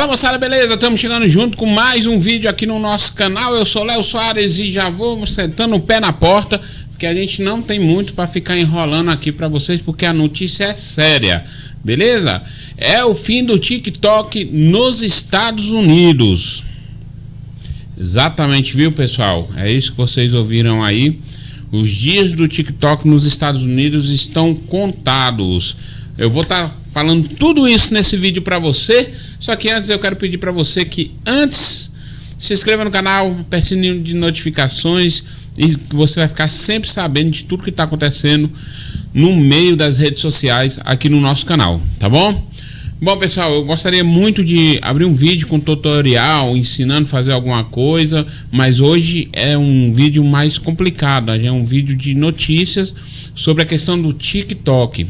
Fala moçada, beleza? Estamos chegando junto com mais um vídeo aqui no nosso canal. Eu sou Léo Soares e já vou sentando o pé na porta, porque a gente não tem muito para ficar enrolando aqui para vocês, porque a notícia é séria, beleza? É o fim do TikTok nos Estados Unidos. Exatamente, viu, pessoal? É isso que vocês ouviram aí. Os dias do TikTok nos Estados Unidos estão contados. Eu vou estar falando tudo isso nesse vídeo para você. Só que antes eu quero pedir para você que antes se inscreva no canal, aperte o sininho de notificações e você vai ficar sempre sabendo de tudo que está acontecendo no meio das redes sociais aqui no nosso canal, tá bom? Bom, pessoal, eu gostaria muito de abrir um vídeo com tutorial ensinando a fazer alguma coisa, mas hoje é um vídeo mais complicado, é um vídeo de notícias sobre a questão do TikTok.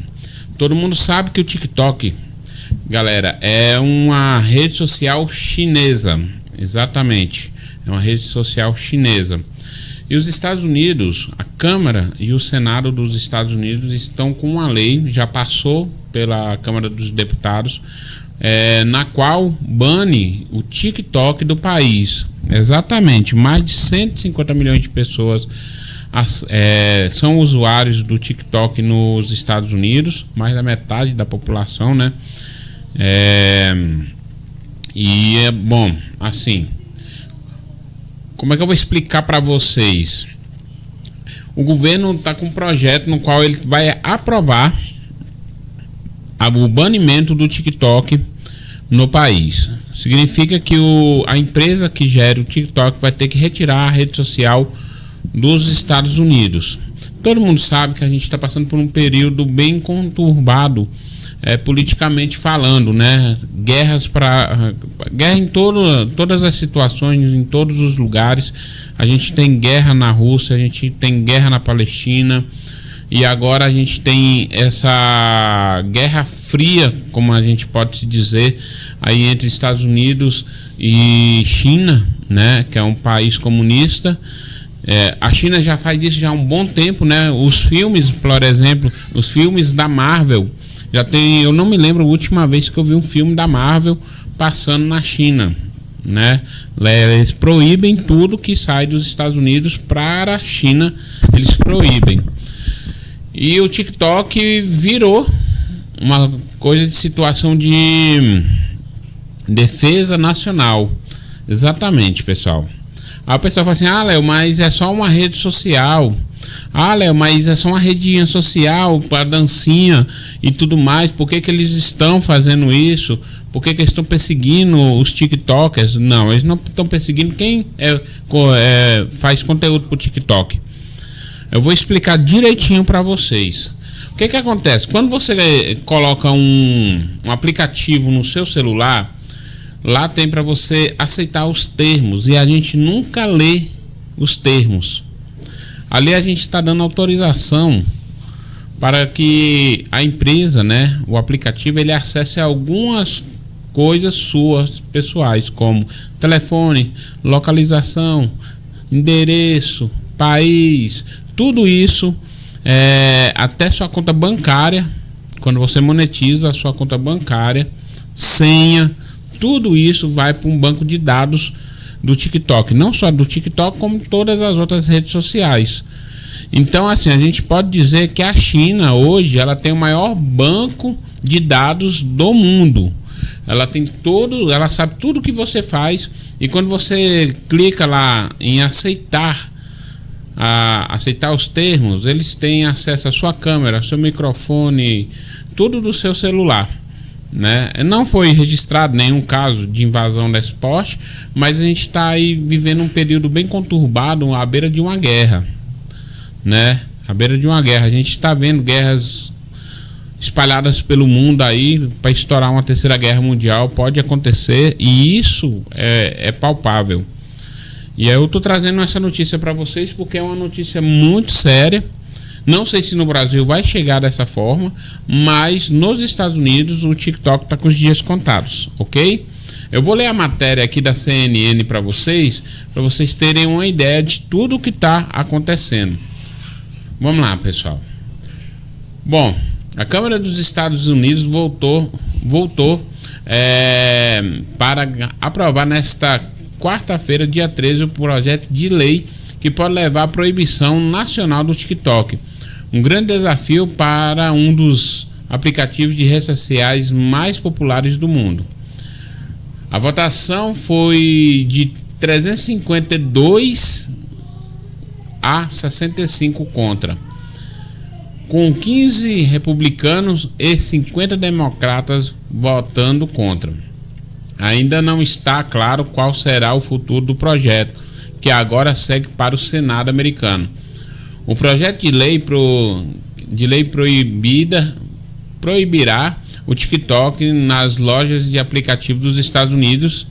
Todo mundo sabe que o TikTok, galera, é uma rede social chinesa. Exatamente, é uma rede social chinesa. E os Estados Unidos, a Câmara e o Senado dos Estados Unidos estão com uma lei, já passou pela Câmara dos Deputados, na qual bane o TikTok do país. Exatamente, mais de 150 milhões de pessoas são usuários do TikTok nos Estados Unidos, mais da metade da população, né? E é bom, assim, como é que eu vou explicar para vocês? O governo está com um projeto no qual ele vai aprovar o banimento do TikTok no país. Significa que a empresa que gera o TikTok vai ter que retirar a rede social dos Estados Unidos. Todo mundo sabe que a gente está passando por um período bem conturbado, politicamente falando, né? Guerra em todas as situações, em todos os lugares. A gente tem guerra na Rússia, a gente tem guerra na Palestina, e agora a gente tem essa guerra fria, como a gente pode se dizer, aí entre Estados Unidos e China, né? Que é um país comunista. A China já faz isso já há um bom tempo, né? Os filmes, por exemplo, os filmes da Marvel, eu não me lembro a última vez que eu vi um filme da Marvel passando na China, né? Eles proíbem tudo que sai dos Estados Unidos para a China, eles proíbem. E o TikTok virou uma coisa de situação de defesa nacional. Exatamente, pessoal. Aí o pessoal fala assim: ah, Léo, mas é só uma rede social. Ah, Léo, mas é só uma redinha social para dancinha e tudo mais. Por que eles estão fazendo isso? Por que eles estão perseguindo os TikTokers? Não, eles não estão perseguindo quem faz conteúdo para o TikTok. Eu vou explicar direitinho para vocês. O que acontece? Quando você coloca um aplicativo no seu celular, lá tem para você aceitar os termos, e a gente nunca lê os termos. Ali a gente está dando autorização para que a empresa, né, o aplicativo, ele acesse algumas coisas suas pessoais, como telefone, localização, endereço, país, tudo isso, até sua conta bancária, quando você monetiza a sua conta bancária, senha, tudo isso vai para um banco de dados do TikTok, não só do TikTok, como todas as outras redes sociais. Então, assim, a gente pode dizer que a China hoje, ela tem o maior banco de dados do mundo. Ela sabe tudo que você faz, e quando você clica lá em aceitar os termos, eles têm acesso à sua câmera, seu microfone, tudo do seu celular, né? Não foi registrado nenhum caso de invasão desse porte, mas a gente está aí vivendo um período bem conturbado, à beira de uma guerra, né? À beira de uma guerra. A gente está vendo guerras espalhadas pelo mundo aí, para estourar uma terceira guerra mundial pode acontecer, e isso é palpável. E aí eu estou trazendo essa notícia para vocês porque é uma notícia muito séria. Não sei se no Brasil vai chegar dessa forma, mas nos Estados Unidos o TikTok está com os dias contados, ok? Eu vou ler a matéria aqui da CNN para vocês terem uma ideia de tudo o que está acontecendo. Vamos lá, pessoal. Bom, a Câmara dos Estados Unidos voltou para aprovar nesta quarta-feira, dia 13, o projeto de lei que pode levar à proibição nacional do TikTok. Um grande desafio para um dos aplicativos de redes sociais mais populares do mundo. A votação foi de 352 a 65 contra, com 15 republicanos e 50 democratas votando contra. Ainda não está claro qual será o futuro do projeto, que agora segue para o Senado americano. O projeto de lei proibirá o TikTok nas lojas de aplicativos dos Estados Unidos,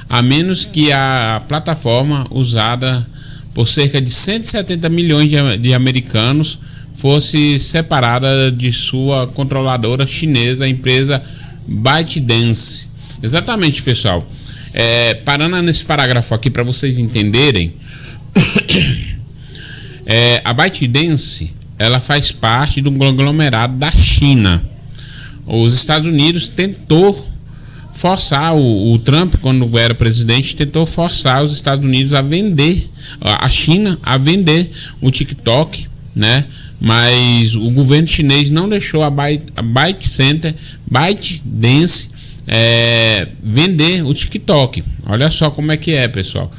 a menos que a plataforma, usada por cerca de 170 milhões de americanos, fosse separada de sua controladora chinesa, a empresa ByteDance. Exatamente, pessoal. Parando nesse parágrafo aqui para vocês entenderem, a ByteDance, ela faz parte do conglomerado da China. Os Estados Unidos tentou forçar, o Trump, quando era presidente, tentou forçar os Estados Unidos a vender, a China a vender o TikTok, né? Mas o governo chinês não deixou a ByteDance vender o TikTok. Olha só como é que é, pessoal.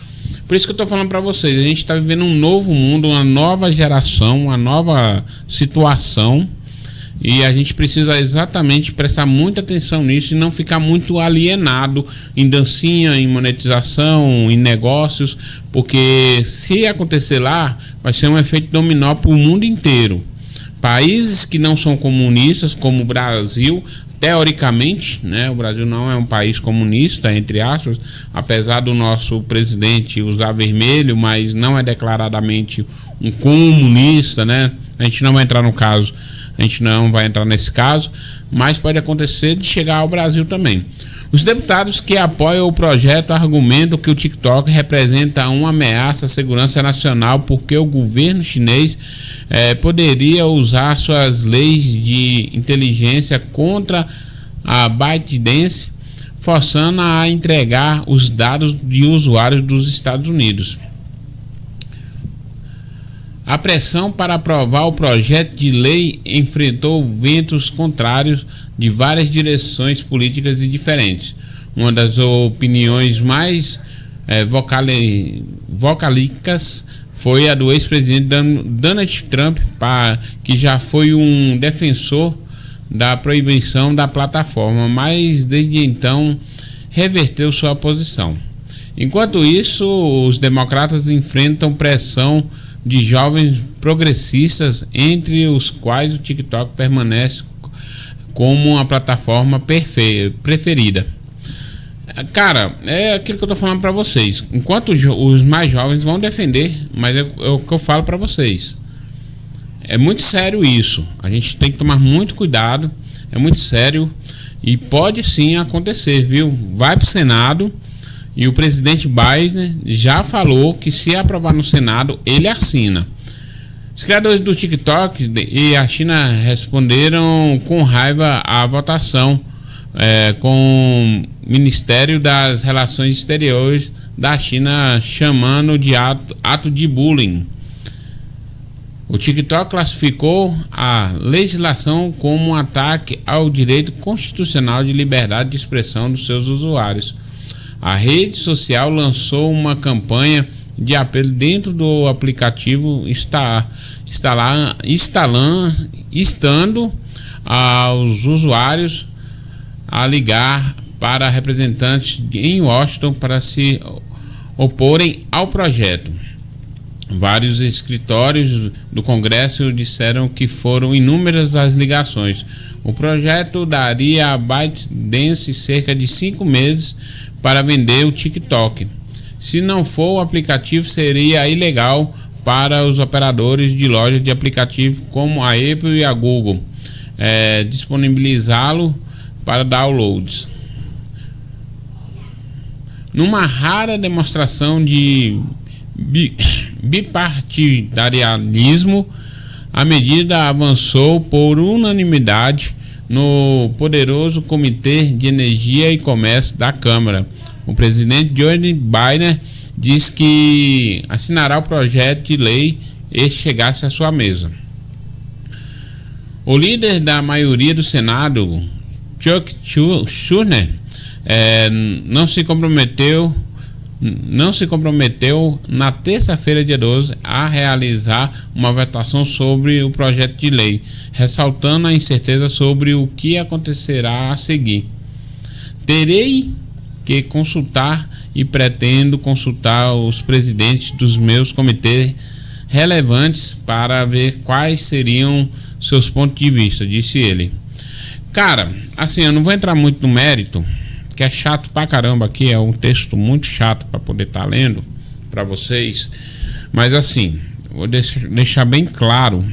Por isso que eu estou falando para vocês, a gente está vivendo um novo mundo, uma nova geração, uma nova situação, e a gente precisa exatamente prestar muita atenção nisso e não ficar muito alienado em dancinha, em monetização, em negócios, porque se acontecer lá, vai ser um efeito dominó para o mundo inteiro. Países que não são comunistas, como o Brasil, teoricamente, né, o Brasil não é um país comunista, entre aspas, apesar do nosso presidente usar vermelho, mas não é declaradamente um comunista, né? A gente não vai entrar no caso, a gente não vai entrar nesse caso, mas pode acontecer de chegar ao Brasil também. Os deputados que apoiam o projeto argumentam que o TikTok representa uma ameaça à segurança nacional porque o governo chinês poderia usar suas leis de inteligência contra a ByteDance, forçando-a a entregar os dados de usuários dos Estados Unidos. A pressão para aprovar o projeto de lei enfrentou ventos contrários de várias direções políticas e diferentes. Uma das opiniões mais vocálicas foi a do ex-presidente Donald Trump, que já foi um defensor da proibição da plataforma, mas desde então reverteu sua posição. Enquanto isso, os democratas enfrentam pressão de jovens progressistas, entre os quais o TikTok permanece como uma plataforma preferida. Cara, é aquilo que eu tô falando para vocês. Enquanto os mais jovens vão defender, mas é o que eu falo para vocês. É muito sério isso. A gente tem que tomar muito cuidado. É muito sério e pode sim acontecer, viu? Vai pro Senado. E o presidente Biden já falou que se aprovar no Senado, ele assina. Os criadores do TikTok e a China responderam com raiva à votação com o Ministério das Relações Exteriores da China chamando de ato de bullying. O TikTok classificou a legislação como um ataque ao direito constitucional de liberdade de expressão dos seus usuários. A rede social lançou uma campanha de apelo dentro do aplicativo, instando aos usuários a ligar para representantes em Washington para se oporem ao projeto. Vários escritórios do Congresso disseram que foram inúmeras as ligações. O projeto daria a ByteDance cerca de 5 meses para vender o TikTok. Se não for, o aplicativo seria ilegal para os operadores de lojas de aplicativo como a Apple e a Google disponibilizá-lo para downloads. Numa rara demonstração de bipartidarismo, a medida avançou por unanimidade no poderoso Comitê de Energia e Comércio da Câmara. O presidente Joe Biden diz que assinará o projeto de lei este chegasse à sua mesa. O líder da maioria do Senado, Chuck Schumer, não se comprometeu na terça-feira, dia 12, a realizar uma votação sobre o projeto de lei, ressaltando a incerteza sobre o que acontecerá a seguir. Terei que consultar e pretendo consultar os presidentes dos meus comitês relevantes para ver quais seriam seus pontos de vista, disse ele. Cara, assim, eu não vou entrar muito no mérito, que é chato pra caramba aqui, é um texto muito chato para poder estar lendo para vocês, mas assim, vou deixar bem claro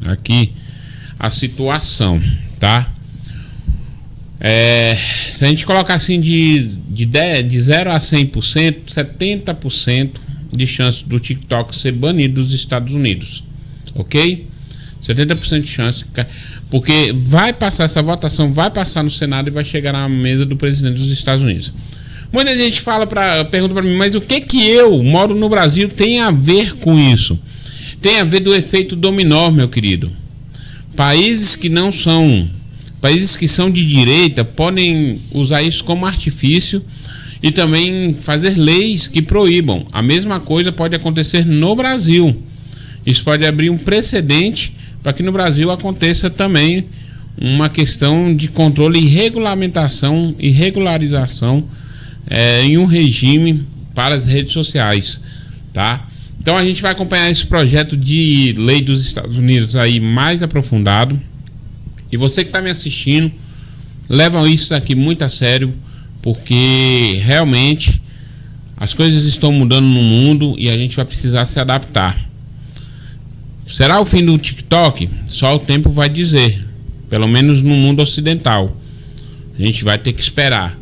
aqui a situação, tá? Se a gente colocar assim de 0 a 100%, 70% de chance do TikTok ser banido dos Estados Unidos, ok? 70% de chance, porque vai passar essa votação, vai passar no Senado e vai chegar na mesa do presidente dos Estados Unidos. Muita gente pergunta para mim, mas o que eu moro no Brasil tem a ver com isso? Tem a ver do efeito dominó, meu querido. Países que são de direita podem usar isso como artifício e também fazer leis que proíbam. A mesma coisa pode acontecer no Brasil. Isso pode abrir um precedente para que no Brasil aconteça também uma questão de controle e regulamentação e regularização em um regime para as redes sociais, tá? Então a gente vai acompanhar esse projeto de lei dos Estados Unidos aí mais aprofundado. E você que está me assistindo, leva isso aqui muito a sério, porque realmente as coisas estão mudando no mundo e a gente vai precisar se adaptar. Será o fim do TikTok? Só o tempo vai dizer, pelo menos no mundo ocidental. A gente vai ter que esperar,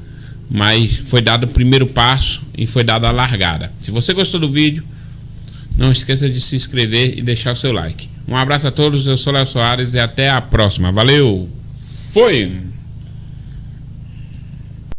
mas foi dado o primeiro passo e foi dada a largada. Se você gostou do vídeo, não esqueça de se inscrever e deixar o seu like. Um abraço a todos, eu sou Léo Soares e até a próxima. Valeu, foi!